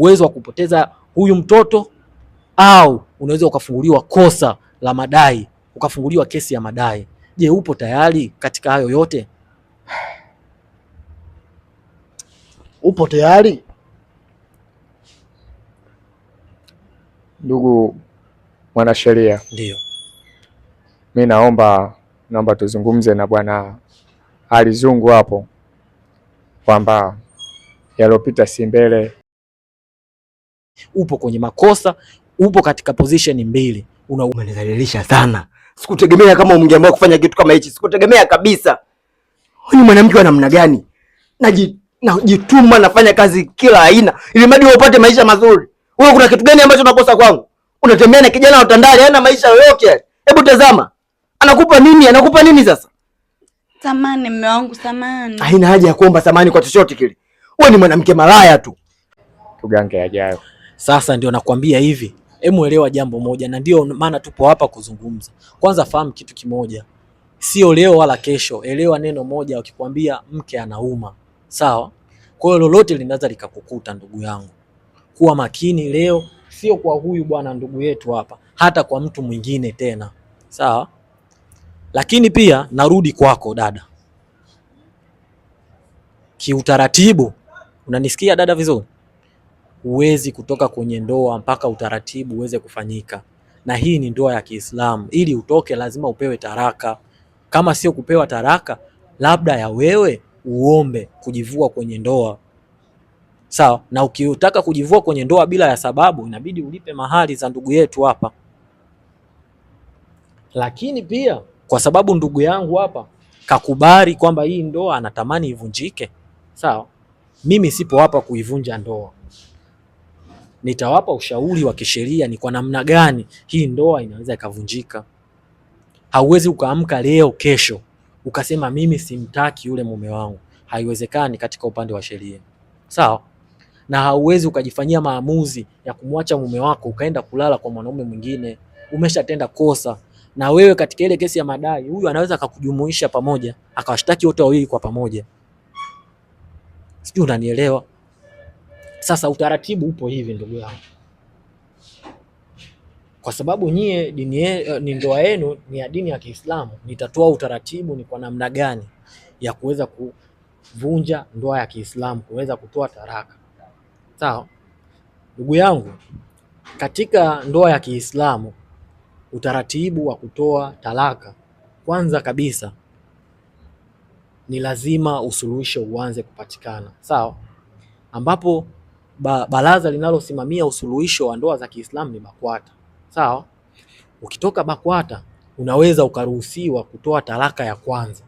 uwezo wa kupoteza huyu mtoto, au unaweza ukafunguliwa kosa la madai, ukafunguliwa kesi ya madai. Je, upo tayari katika hayo yote? Upo tayari? Ndugu mwanasheria, ndio mimi naomba tuzungumze na bwana Ali Zungu hapo kwamba yalopita si mbele. Upo kwenye makosa, upo katika position mbili. Umenidhalilisha sana. Sikutegemea kama ungeamua kufanya kitu kama hichi. Sikutegemea kabisa. Wewe ni mwanamke wa namna gani? Najituma, nafanya kazi kila aina ili mradi upate maisha mazuri. Wewe kuna kitu gani ambacho unakosa kwangu? Unatembea na kijana wa Tandale, hana maisha yoyote. Hebu tazama. Anakupa nini? Anakupa nini sasa? Samani mume wangu, samani. Haina haja ya kuomba samani kwa chochote kile. Wewe ni mwanamke malaya tu. Tugange yajayo. Sasa ndio nakwambia hivi. Hebu elewa jambo moja, na ndio maana tupo hapa kuzungumza. Kwanza fahamu kitu kimoja. Sio leo wala kesho. Elewa neno moja, wakikwambia mke anauma. Sawa? Kwa hiyo lolote linaweza likakukuta ndugu yangu. Kuwa makini leo, sio kwa huyu bwana ndugu yetu hapa, hata kwa mtu mwingine tena. Sawa? Lakini pia narudi kwako dada. Kiutaratibu, unanisikia dada vizuri? Huwezi kutoka kwenye ndoa mpaka utaratibu uweze kufanyika. Na hii ni ndoa ya Kiislamu. Ili utoke lazima upewe taraka. Kama sio kupewa taraka, labda ya wewe uombe kujivua kwenye ndoa. Sawa? Na ukitaka kujivua kwenye ndoa bila ya sababu, inabidi ulipe mahari za ndugu yetu hapa. Lakini pia kwa sababu ndugu yangu hapa kakubali kwamba hii ndoa anatamani ivunjike. Sawa? Mimi sipo hapa kuivunja ndoa. Nitawapa ushauri wa kisheria ni kwa namna gani hii ndoa inaweza ikavunjika. Hauwezi ukaamka leo kesho ukasema mimi simtaki yule mume wangu. Haiwezekani katika upande wa sheria. Sawa? Na hauwezi ukajifanyia maamuzi ya kumwacha mume wako ukaenda kulala kwa mwanaume mwingine. Umeshatenda kosa. Na wewe katika ile kesi ya madai, huyu anaweza akakujumuisha pamoja, akawashtaki wote wawili kwa pamoja. Sijui unanielewa? Sasa utaratibu upo hivi ndugu yangu. Kwa sababu nyie ni ndoa yenu ni ya dini ya Kiislamu, nitatoa utaratibu ni kwa namna gani ya kuweza kuvunja ndoa ya Kiislamu, kuweza kutoa taraka. Sawa? Ndugu yangu, katika ndoa ya Kiislamu utaratibu wa kutoa talaka, kwanza kabisa ni lazima usuluhisho uanze kupatikana. Sawa? Ambapo baraza linalosimamia usuluhisho wa ndoa za Kiislamu ni BAKWATA. Sawa? Ukitoka BAKWATA unaweza ukaruhusiwa kutoa talaka ya kwanza,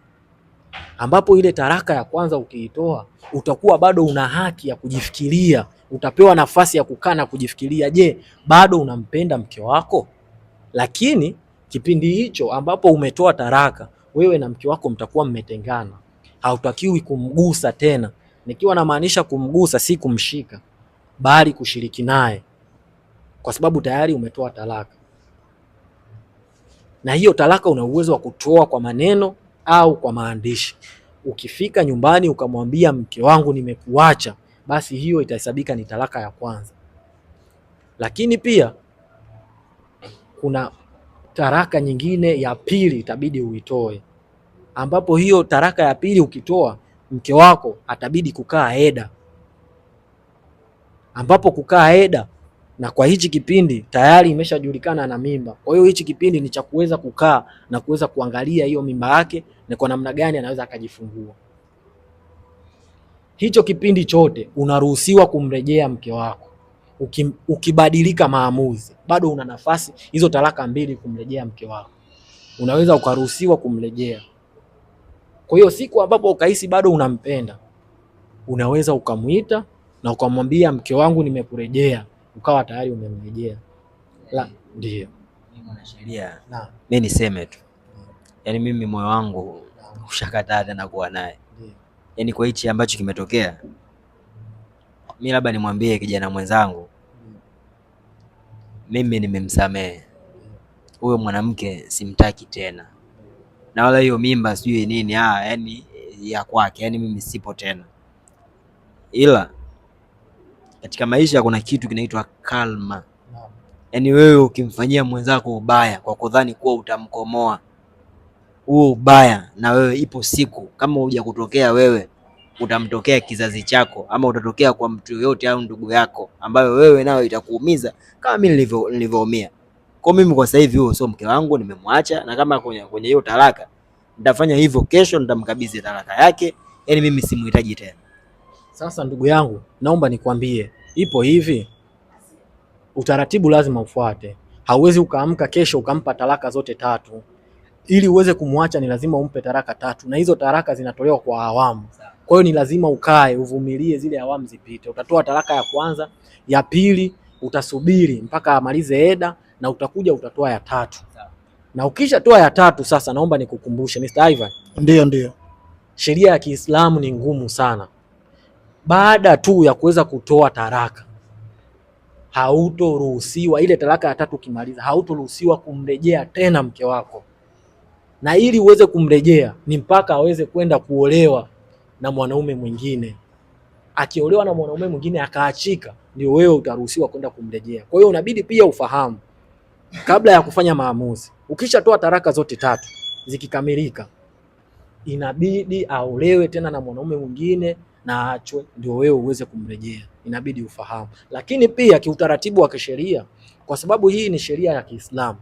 ambapo ile talaka ya kwanza ukiitoa utakuwa bado una haki ya kujifikiria. Utapewa nafasi ya kukaa na kujifikiria, je, bado unampenda mke wako? Lakini kipindi hicho ambapo umetoa talaka, wewe na mke wako mtakuwa mmetengana. Hautakiwi kumgusa tena. Nikiwa namaanisha kumgusa si kumshika, bali kushiriki naye, kwa sababu tayari umetoa talaka. Na hiyo talaka una uwezo wa kutoa kwa maneno au kwa maandishi. Ukifika nyumbani ukamwambia mke wangu nimekuacha, basi hiyo itahesabika ni talaka ya kwanza. Lakini pia kuna talaka nyingine ya pili itabidi uitoe, ambapo hiyo talaka ya pili ukitoa, mke wako atabidi kukaa eda, ambapo kukaa eda, na kwa hichi kipindi tayari imeshajulikana na mimba. Kwa hiyo hichi kipindi ni cha kuweza kukaa na kuweza kuangalia hiyo mimba yake na kwa namna gani anaweza akajifungua. Hicho kipindi chote unaruhusiwa kumrejea mke wako. Ukibadilika maamuzi, bado una nafasi hizo talaka mbili kumrejea mke wako. Unaweza ukaruhusiwa kumrejea. Kwa hiyo siku ambapo ukahisi bado unampenda, unaweza ukamuita na ukamwambia mke wangu nimekurejea, ukawa tayari umemrejea. Ndio. Mwanasheria, mimi niseme tu. Yaani mimi moyo wangu ushakataa tena kuwa naye. Yaani kwa hichi ambacho kimetokea, mimi labda nimwambie kijana mwenzangu, mimi nimemsamehe. Huyo mwanamke simtaki tena. Na wala hiyo mimba sijui nini, yaani ya kwake, yaani mimi sipo tena. Ila katika maisha kuna kitu kinaitwa karma. Yaani wewe ukimfanyia mwenzako ubaya kwa kudhani kuwa utamkomoa huo ubaya, na wewe ipo siku kama huja kutokea wewe, utamtokea kizazi chako, ama utatokea kwa mtu yoyote au ndugu yako, ambayo wewe nayo itakuumiza kama mimi nilivyoumia. Kwa mimi kwa sasa hivi huo sio mke wangu, nimemwacha, na kama kwenye hiyo talaka nitafanya hivyo kesho, nitamkabidhi talaka yake, yaani mimi simuhitaji tena. Sasa ndugu yangu, naomba nikwambie, ipo hivi, utaratibu lazima ufuate. Hauwezi ukaamka kesho ukampa talaka zote 3. Ili uweze kumwacha ni lazima umpe talaka 3, na hizo talaka zinatolewa kwa awamu. Kwa hiyo ni lazima ukae uvumilie zile awamu zipite. Utatoa talaka ya kwanza, ya pili utasubiri mpaka amalize eda, na utakuja utatoa ya 3. Na ukisha toa ya 3 sasa, naomba nikukumbushe Mr. Ivan. Ndio. Sheria ya Kiislamu ni ngumu sana. Baada tu ya kuweza kutoa talaka, hautoruhusiwa, ile talaka ya 3 ukimaliza, hautoruhusiwa kumrejea tena mke wako. Na ili uweze kumrejea ni mpaka aweze kwenda kuolewa na mwanaume mwingine. Akiolewa na mwanaume mwingine akaachika, ndio wewe utaruhusiwa kwenda kumrejea. Kwa hiyo unabidi pia ufahamu kabla ya kufanya maamuzi. Ukishatoa talaka zote 3 zikikamilika, inabidi aolewe tena na mwanaume mwingine na aachwe, ndio wewe uweze kumrejea. Inabidi ufahamu. Lakini pia kiutaratibu wa kisheria, kwa sababu hii ni sheria ya Kiislamu,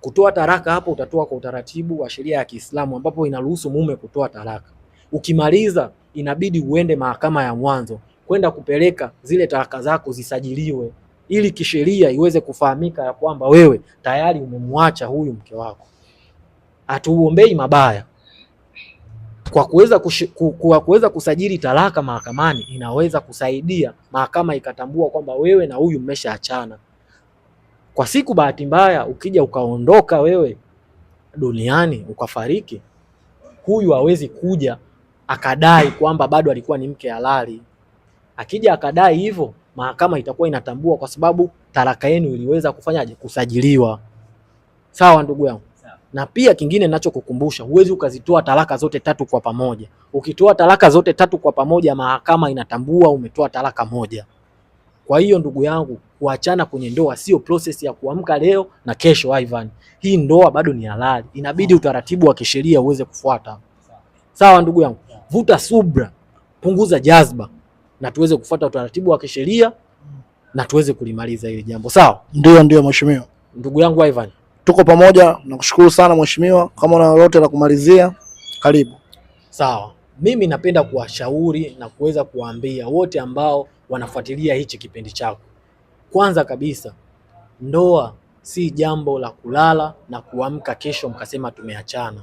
kutoa talaka hapo utatoa kwa utaratibu wa sheria ya Kiislamu, ambapo inaruhusu mume kutoa talaka. Ukimaliza inabidi uende mahakama ya mwanzo kwenda kupeleka zile talaka zako zisajiliwe, ili kisheria iweze kufahamika ya kwamba wewe tayari umemwacha huyu mke wako. Hatuombei mabaya. Kwa kuweza kusajili talaka mahakamani, inaweza kusaidia mahakama ikatambua kwamba wewe na huyu mmeshaachana. Kwa siku bahati mbaya ukija ukaondoka wewe duniani ukafariki, huyu hawezi kuja akadai kwamba bado alikuwa ni mke halali. Akija akadai hivyo, mahakama itakuwa inatambua kwa sababu talaka yenu iliweza kufanyaje, kusajiliwa. Sawa ndugu yangu? Na pia kingine ninachokukumbusha, huwezi ukazitoa talaka zote 3 kwa pamoja. Ukitoa talaka zote 3 kwa pamoja, mahakama inatambua umetoa talaka moja. Kwa hiyo ndugu yangu, kuachana kwenye ndoa sio process ya kuamka leo na kesho Ivan. Hii ndoa bado ni halali. Inabidi utaratibu wa kisheria uweze kufuata. Sawa ndugu yangu? Vuta subra, punguza jazba, na tuweze kufuata utaratibu wa kisheria na tuweze kulimaliza hili jambo. Sawa? Ndio mheshimiwa. Ndugu yangu Ivan, tuko pamoja. Nakushukuru sana mheshimiwa. Kama una lolote la kumalizia, karibu. Sawa. Mimi napenda kuwashauri na kuweza kuwaambia wote ambao wanafuatilia hichi kipindi chako. Kwanza kabisa, ndoa si jambo la kulala na kuamka kesho mkasema tumeachana.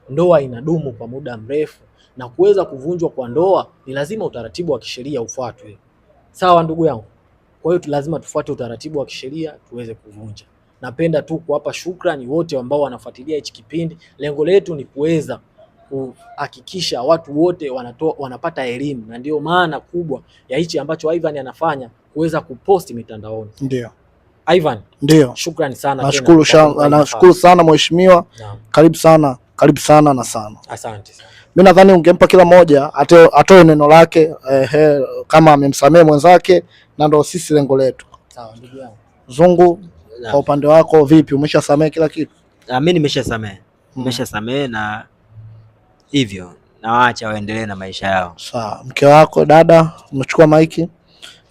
Ndoa inadumu kwa muda mrefu, na kuweza kuvunjwa kwa ndoa ni lazima utaratibu wa kisheria ufuatwe. Sawa ndugu yangu? Kwa hiyo lazima tufuate utaratibu wa kisheria tuweze kuvunja. Napenda tu kuwapa shukrani wote ambao wanafuatilia hichi kipindi. Lengo letu ni kuweza kuhakikisha watu wote wanapata elimu, na ndio maana kubwa ya hichi ambacho Ivan anafanya, kuweza kuposti mitandaoni. Ndio Ivan, ndio, shukrani sana. Nashukuru sana mheshimiwa. Karibu sana na sana. Asante sana. Mimi nadhani ungempa kila mmoja atoe neno lake, kama amemsamehe mwenzake, na ndio sisi lengo letu. Sawa ndugu yangu. Zungu, kwa upande wako vipi, umeshasamehe kila kitu? Mimi nimeshasamehe na hivyo nawaacha waendelee na maisha yao. Sawa. Mke wako, dada, umechukua maiki.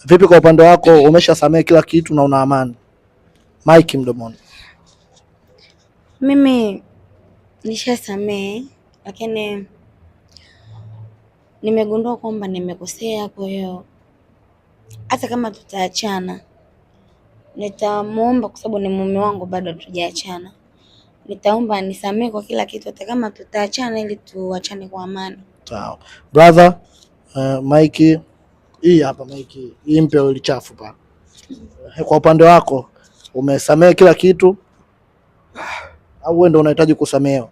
Vipi kwa upande wako, umeshasamehe kila kitu na una amani? Maiki mdomoni. Mimi nishasamehe, lakini nimegundua kwamba nimekosea. Kwa hiyo hata kama tutaachana, nitamuomba, kwa sababu ni mume wangu, bado hatujaachana. Nitaomba nisamehe kwa kila kitu, hata kama tutaachana, ili tuachane kwa amani. Sawa. Brother, maiki hii hapa, maiki hii mpe ile chafu pa. Kwa upande wako, umesamehe kila kitu au wewe ndio unahitaji kusamehewa?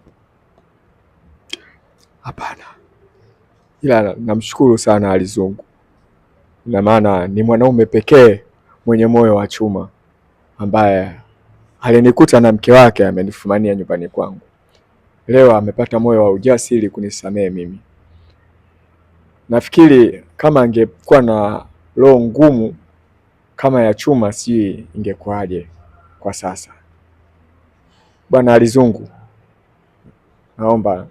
Hapana, ila namshukuru sana Alizungu, na maana ni mwanaume pekee mwenye moyo wa chuma ambaye alinikuta na mke wake amenifumania nyumbani kwangu. Leo amepata moyo wa ujasiri kunisamehe mimi. Nafikiri kama angekuwa na roho ngumu kama ya chuma, si ingekuwaje kwa sasa. Bwana Alizungu, naomba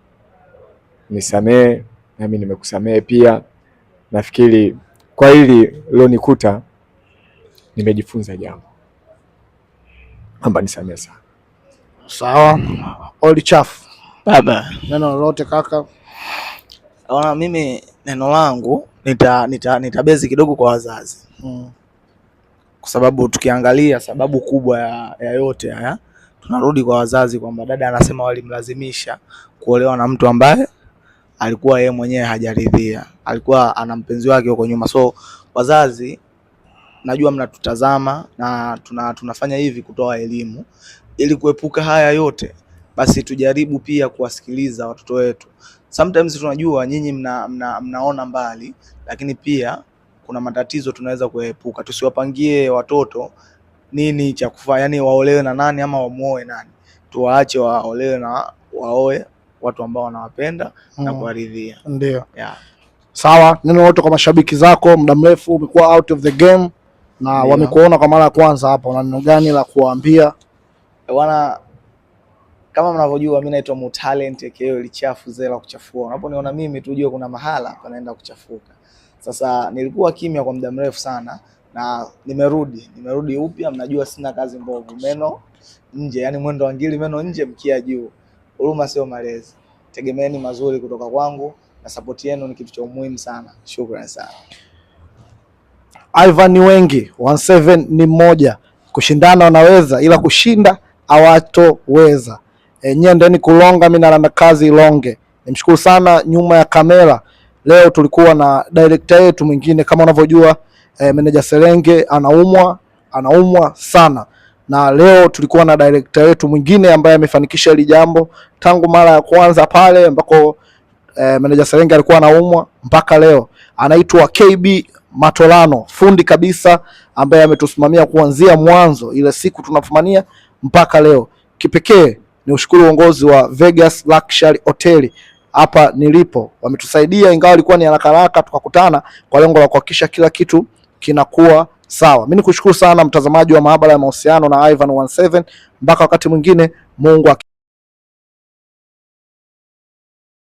nisamee, nami nimekusamee pia. Nafikiri kwa hili lilonikuta nimejifunza jambo, naomba nisamee sana. Sawa. Oli chafu Baba, neno lolote kaka? ona mimi neno langu nitabezi kidogo kwa wazazi kwa sababu tukiangalia sababu kubwa ya yote haya tunarudi kwa wazazi, kwamba dada anasema walimlazimisha kuolewa na mtu ambaye alikuwa yeye mwenyewe hajaridhia, alikuwa ana mpenzi wake huko nyuma. So wazazi, najua mnatutazama na tunafanya hivi kutoa elimu ili kuepuka haya yote, basi tujaribu pia kuwasikiliza watoto wetu. Sometimes tunajua nyinyi mnaona mbali, lakini pia kuna matatizo tunaweza kuepuka. Tusiwapangie watoto nini cha kufanya, yani waolewe na nani ama wamuoe nani. Tuwaache waolewe na waoe watu ambao wanawapenda na kuwaridhia. Ndio. Yeah. Sawa, neno lolote kwa mashabiki zako? Muda mrefu umekuwa out of the game na wamekuona kwa mara ya kwanza hapa, una neno gani la kuwaambia? Bwana, kama mnavyojua mimi naitwa Mutalent aka lichafu zela kuchafua. Unaponiona mimi tujue kuna mahala panaenda kuchafuka. Sasa nilikuwa kimya kwa muda mrefu sana na nimerudi upya. Mnajua sina kazi mbovu, meno nje, yani mwendo wa ngili, meno nje mkia juu. Huruma sio malezi. Tegemeeni mazuri kutoka kwangu na support yenu ni kitu cha muhimu sana. Shukrani sana. Ivan ni wengi, 17 ni mmoja. Kushindana wanaweza, ila kushinda hawatoweza. Nyendeni kulonga, mimi na kazi ilonge. Nimshukuru sana nyuma ya kamera. Leo tulikuwa na director yetu mwingine, kama unavyojua Meneja Serenge anaumwa sana, na leo tulikuwa na director yetu mwingine ambaye amefanikisha hili jambo tangu mara ya kwanza pale ambako Meneja Serenge alikuwa anaumwa mpaka leo. Anaitwa KB Matolano, fundi kabisa ambaye ametusimamia kuanzia mwanzo ile siku tunafumania mpaka leo. Kipekee ni ushukuru uongozi wa Vegas Luxury Hotel hapa nilipo, wametusaidia ingawa ilikuwa ni haraka tukakutana kwa lengo la kuhakikisha kila kitu kinakuwa sawa. Mimi nikushukuru sana mtazamaji wa Maabara ya Mahusiano na Ivan 17, mpaka wakati mwingine, Mungu